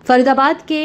फरीदाबाद के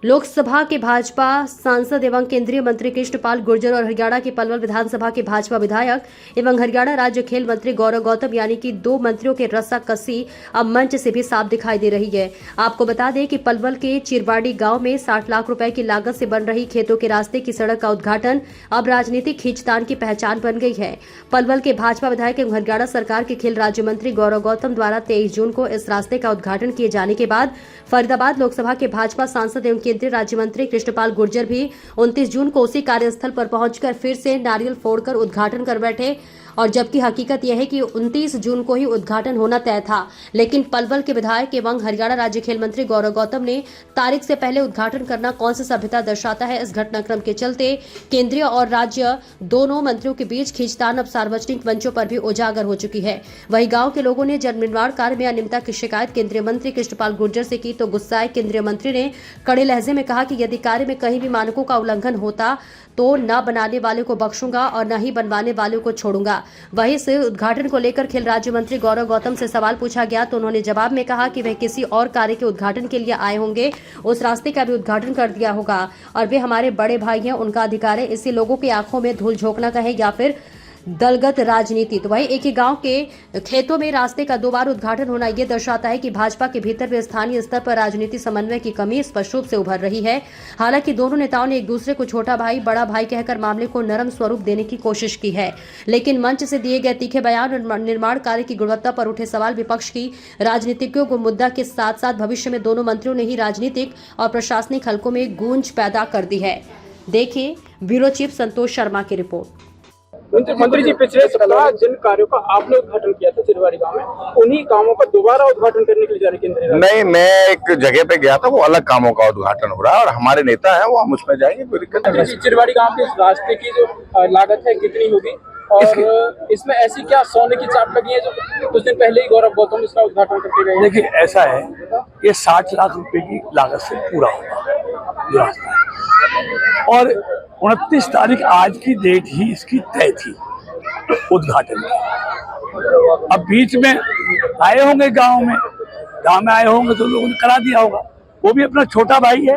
लोकसभा के भाजपा सांसद एवं केंद्रीय मंत्री कृष्णपाल गुर्जर और हरियाणा के पलवल विधानसभा के भाजपा विधायक एवं हरियाणा राज्य खेल मंत्री गौरव गौतम यानी कि 2 मंत्रियों के रस्साकसी अब मंच से भी साफ दिखाई दे रही है। आपको बता दें कि पलवल के चिरवाड़ी गांव में 60 लाख रुपए की लागत से बन रही खेतों के रास्ते की सड़क का उद्घाटन अब राजनीतिक खींचतान की पहचान बन गई है। पलवल के भाजपा विधायक एवं हरियाणा सरकार के खेल राज्य मंत्री गौरव गौतम द्वारा 23 जून को इस रास्ते का उद्घाटन किए जाने के बाद फरीदाबाद लोकसभा के भाजपा सांसद एवं केंद्रीय राज्य मंत्री कृष्णपाल गुर्जर भी 29 जून को उसी कार्यस्थल पर पहुंचकर फिर से नारियल फोड़कर उद्घाटन कर बैठे। और जबकि हकीकत यह है कि 29 जून को ही उद्घाटन होना तय था, लेकिन पलवल के विधायक एवं हरियाणा राज्य खेल मंत्री गौरव गौतम ने तारीख से पहले उद्घाटन करना कौन सी सभ्यता दर्शाता है। इस घटनाक्रम के चलते केंद्रीय और राज्य दोनों मंत्रियों के बीच खींचतान अब सार्वजनिक मंचों पर भी उजागर हो चुकी है। वहीं गांव के लोगों ने जन निर्माण कार्य में अनियमितता की शिकायत केंद्रीय मंत्री कृष्णपाल गुर्जर से की तो गुस्साए केंद्रीय मंत्री ने कड़े लहजे में कहा कि यदि कार्य में कहीं भी मानकों का उल्लंघन होता तो न बनाने वाले को बख्शूंगा और न ही बनवाने वाले को छोड़ूंगा। वहीं से उद्घाटन को लेकर खेल राज्य मंत्री गौरव गौतम से सवाल पूछा गया तो उन्होंने जवाब में कहा कि वह किसी और कार्य के उद्घाटन के लिए आए होंगे, उस रास्ते का भी उद्घाटन कर दिया होगा और वे हमारे बड़े भाई हैं, उनका अधिकार है। इसी लोगों की आंखों में धूल झोंकना कहे या फिर दलगत राजनीति। तो वही एक ही गांव के खेतों में रास्ते का 2 बार उद्घाटन होना यह दर्शाता है कि भाजपा के भीतर भी स्थानीय स्तर पर राजनीति समन्वय की कमी स्पष्ट रूप से उभर रही है। हालांकि दोनों नेताओं ने एक दूसरे को छोटा भाई बड़ा भाई कहकर मामले को नरम स्वरूप देने की कोशिश की है, लेकिन मंच से दिए गए तीखे बयान और निर्माण कार्य की गुणवत्ता पर उठे सवाल विपक्ष की राजनीतिज्ञों को मुद्दा के साथ साथ भविष्य में दोनों मंत्रियों ने ही राजनीतिक और प्रशासनिक हलकों में गूंज पैदा कर दी है। देखिए ब्यूरो चीफ संतोष शर्मा की रिपोर्ट। मंत्री जी, पिछले सप्ताह जिन कार्यों का आपने उद्घाटन किया था चिरवाड़ी गांव में, उन्हीं कामों का दोबारा उद्घाटन करने के लिए जा रहे केंद्रीय नहीं, मैं एक जगह पे गया था, वो अलग कामों का उद्घाटन हो रहा है और हमारे नेता हैं वो हम उसमें जाएंगे, कोई दिक्कत नहीं। चिरवाड़ी गांव के रास्ते की जो लागत है कितनी होगी और इसमें ऐसी क्या सोने की चाप लगी है जो कुछ दिन पहले ही गौरव गौतम इसका उद्घाटन करके गए? देखिए, ऐसा है, ये 60 लाख रुपए की लागत से पूरा होगा जो रास्ता है और 29 तारीख आज की डेट ही इसकी तय थी उद्घाटन की। अब बीच में आए होंगे गांव में आए होंगे तो लोगों ने करा दिया होगा, वो भी अपना छोटा भाई है।